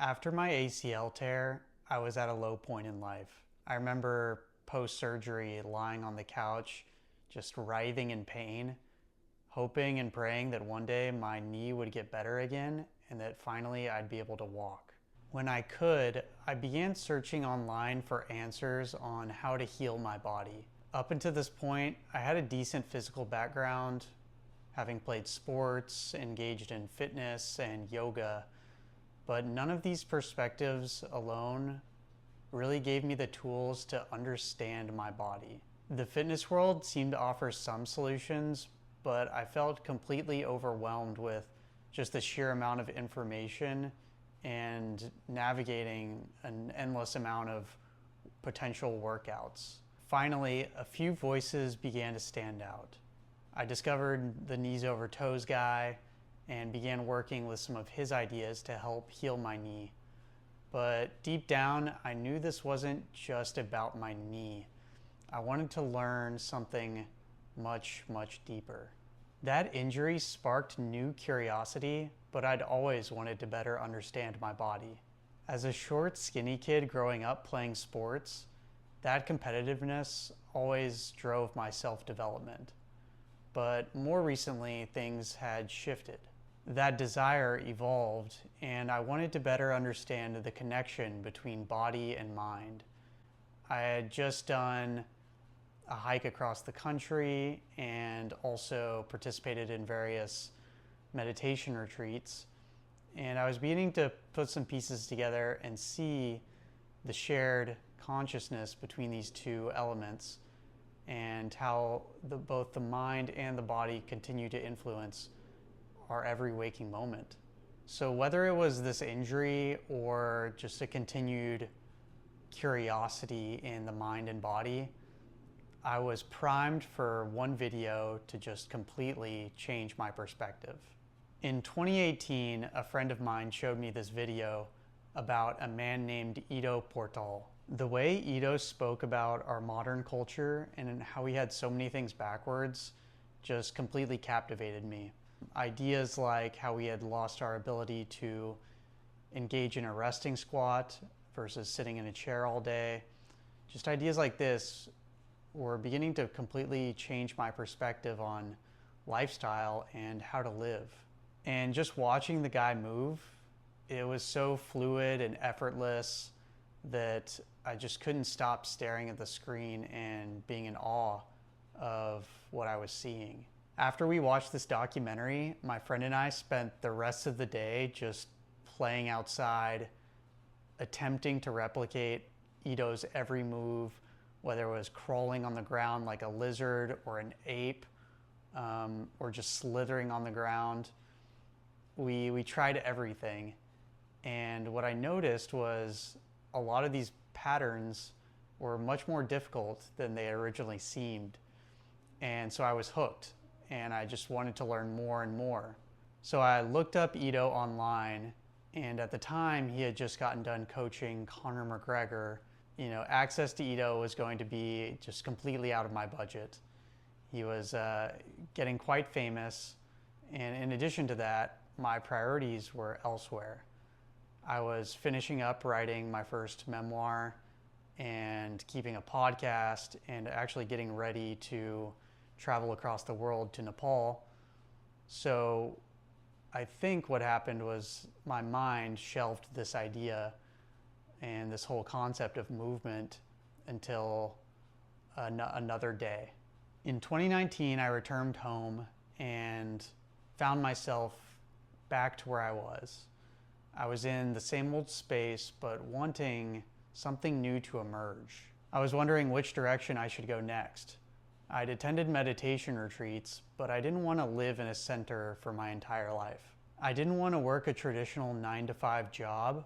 After my ACL tear, I was at a low point in life. I remember post-surgery lying on the couch, just writhing in pain, hoping and praying that one day my knee would get better again and that finally I'd be able to walk. When I could, I began searching online for answers on how to heal my body. Up until this point, I had a decent physical background, having played sports, engaged in fitness and yoga, but none of these perspectives alone really gave me the tools to understand my body. The fitness world seemed to offer some solutions, but I felt completely overwhelmed with just the sheer amount of information and navigating an endless amount of potential workouts. Finally, a few voices began to stand out. I discovered the knees over toes guy and began working with some of his ideas to help heal my knee. But deep down, I knew this wasn't just about my knee. I wanted to learn something much, much deeper. That injury sparked new curiosity, but I'd always wanted to better understand my body. As a short, skinny kid growing up playing sports, that competitiveness always drove my self-development. But more recently, things had shifted. That desire evolved, and I wanted to better understand the connection between body and mind. I had just done a hike across the country and also participated in various meditation retreats, and I was beginning to put some pieces together and see the shared consciousness between these two elements and how both the mind and the body continue to influence our every waking moment. So whether it was this injury or just a continued curiosity in the mind and body, I was primed for one video to just completely change my perspective. In 2018, a friend of mine showed me this video about a man named Ido Portal. The way Ido spoke about our modern culture and how he had so many things backwards just completely captivated me. Ideas like how we had lost our ability to engage in a resting squat versus sitting in a chair all day. Just ideas like this were beginning to completely change my perspective on lifestyle and how to live. And just watching the guy move, it was so fluid and effortless that I just couldn't stop staring at the screen and being in awe of what I was seeing. After we watched this documentary, my friend and I spent the rest of the day just playing outside, attempting to replicate Ido's every move, whether it was crawling on the ground like a lizard or an ape, or just slithering on the ground. We tried everything. And what I noticed was a lot of these patterns were much more difficult than they originally seemed. And so I was hooked, and I just wanted to learn more and more. So I looked up Ido Online, and at the time he had just gotten done coaching Conor McGregor. You know, access to Ido was going to be just completely out of my budget. He was getting quite famous, and in addition to that, my priorities were elsewhere. I was finishing up writing my first memoir and keeping a podcast and actually getting ready to travel across the world to Nepal. So I think what happened was my mind shelved this idea and this whole concept of movement until another day. In 2019, I returned home and found myself back to where I was. I was in the same old space, but wanting something new to emerge. I was wondering which direction I should go next. I'd attended meditation retreats, but I didn't want to live in a center for my entire life. I didn't want to work a traditional 9-to-5 job,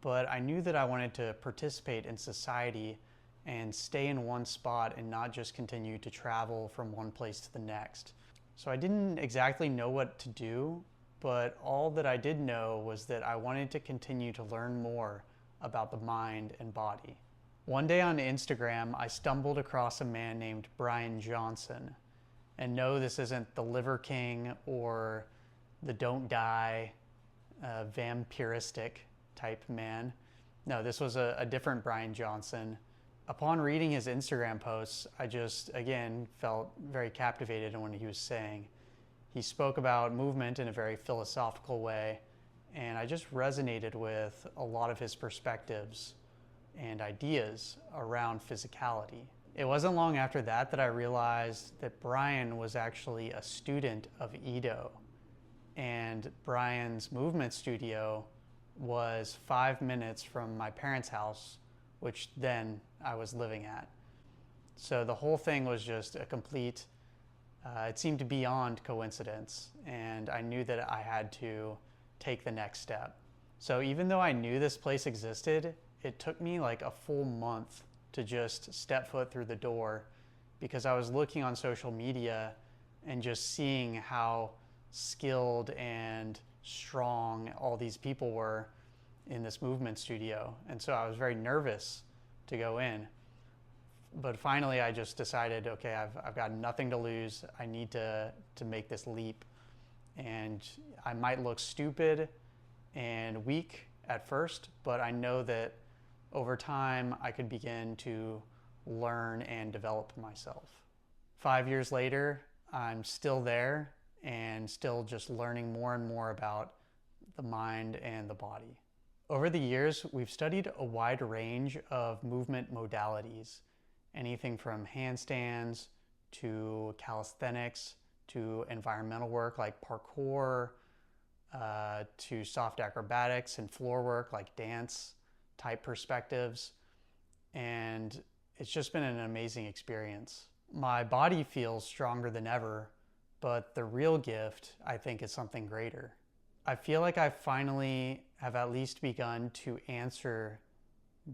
but I knew that I wanted to participate in society and stay in one spot and not just continue to travel from one place to the next. So I didn't exactly know what to do, but all that I did know was that I wanted to continue to learn more about the mind and body. One day on Instagram, I stumbled across a man named Brian Johnson. And no, this isn't the Liver King or the Don't Die vampiristic type man. No, this was a different Brian Johnson. Upon reading his Instagram posts, I just, again, felt very captivated in what he was saying. He spoke about movement in a very philosophical way, and I just resonated with a lot of his perspectives and ideas around physicality. It wasn't long after that that I realized that Brian was actually a student of Ido, and Brian's movement studio was 5 minutes from my parents' house, which then I was living at. So the whole thing was just a complete, it seemed beyond coincidence, and I knew that I had to take the next step. So even though I knew this place existed, it took me like a full month to just step foot through the door, because I was looking on social media and just seeing how skilled and strong all these people were in this movement studio. And so I was very nervous to go in. But finally I just decided, okay, I've got nothing to lose. I need to make this leap. And I might look stupid and weak at first, but I know that over time I could begin to learn and develop myself. 5 years later, I'm still there and still just learning more and more about the mind and the body. Over the years, we've studied a wide range of movement modalities, anything from handstands to calisthenics to environmental work like parkour, to soft acrobatics and floor work like dance type perspectives. And it's just been an amazing experience. My body feels stronger than ever, but the real gift, I think, is something greater. I feel like I finally have at least begun to answer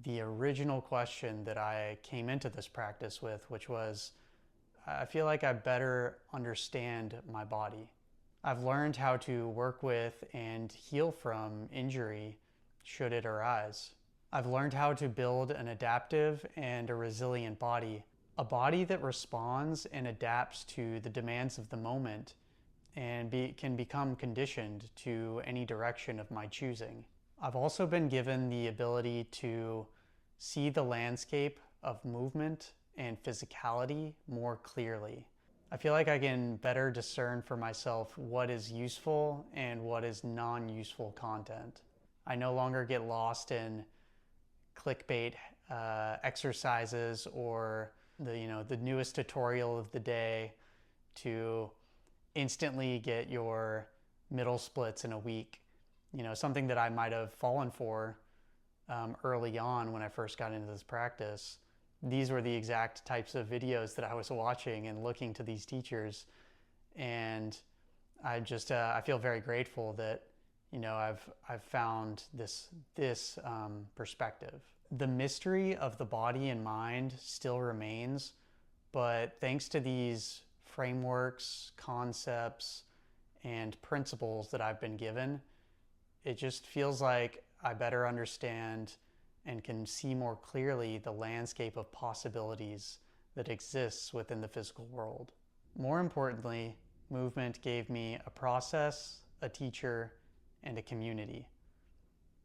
the original question that I came into this practice with, which was, I feel like I better understand my body. I've learned how to work with and heal from injury should it arise. I've learned how to build an adaptive and a resilient body, a body that responds and adapts to the demands of the moment and can become conditioned to any direction of my choosing. I've also been given the ability to see the landscape of movement and physicality more clearly. I feel like I can better discern for myself what is useful and what is non-useful content. I no longer get lost in clickbait exercises or the newest tutorial of the day to instantly get your middle splits in a week. Something that I might have fallen for early on when I first got into this practice. These were the exact types of videos that I was watching and looking to these teachers. And I just, I feel very grateful that, I've found this perspective. The mystery of the body and mind still remains, but thanks to these frameworks, concepts, and principles that I've been given, it just feels like I better understand and can see more clearly the landscape of possibilities that exists within the physical world. More importantly, movement gave me a process, a teacher, and a community.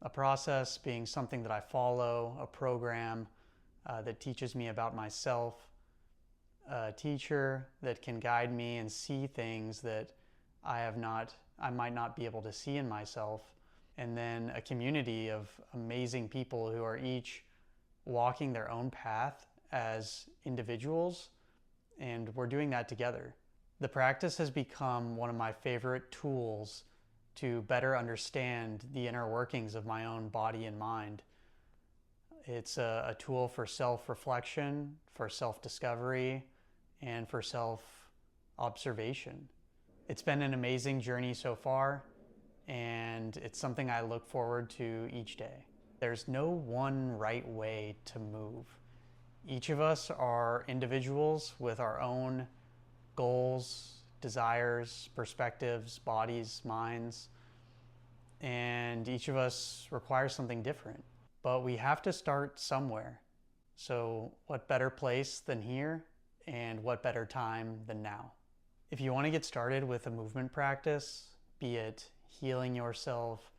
A process being something that I follow, a program that teaches me about myself, a teacher that can guide me and see things that I might not be able to see in myself, and then a community of amazing people who are each walking their own path as individuals, and we're doing that together. The practice has become one of my favorite tools to better understand the inner workings of my own body and mind. It's a tool for self-reflection, for self-discovery, and for self-observation. It's been an amazing journey so far, and it's something I look forward to each day. There's no one right way to move. Each of us are individuals with our own goals, desires, perspectives, bodies, minds, and each of us requires something different. But we have to start somewhere. So what better place than here, and what better time than now? If you want to get started with a movement practice, be it healing yourself,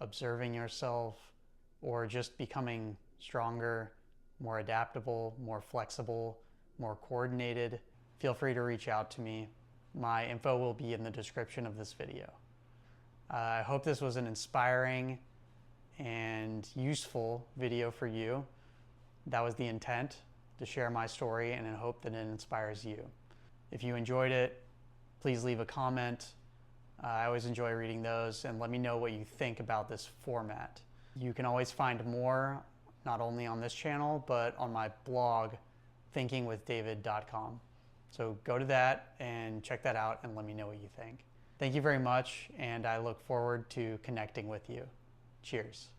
observing yourself, or just becoming stronger, more adaptable, more flexible, more coordinated, feel free to reach out to me. My info will be in the description of this video. I hope this was an inspiring and useful video for you. That was the intent, to share my story, and I hope that it inspires you. If you enjoyed it, please leave a comment. I always enjoy reading those, and let me know what you think about this format. You can always find more, not only on this channel, but on my blog, thinkingwithdavid.com. So go to that and check that out and let me know what you think. Thank you very much, and I look forward to connecting with you. Cheers.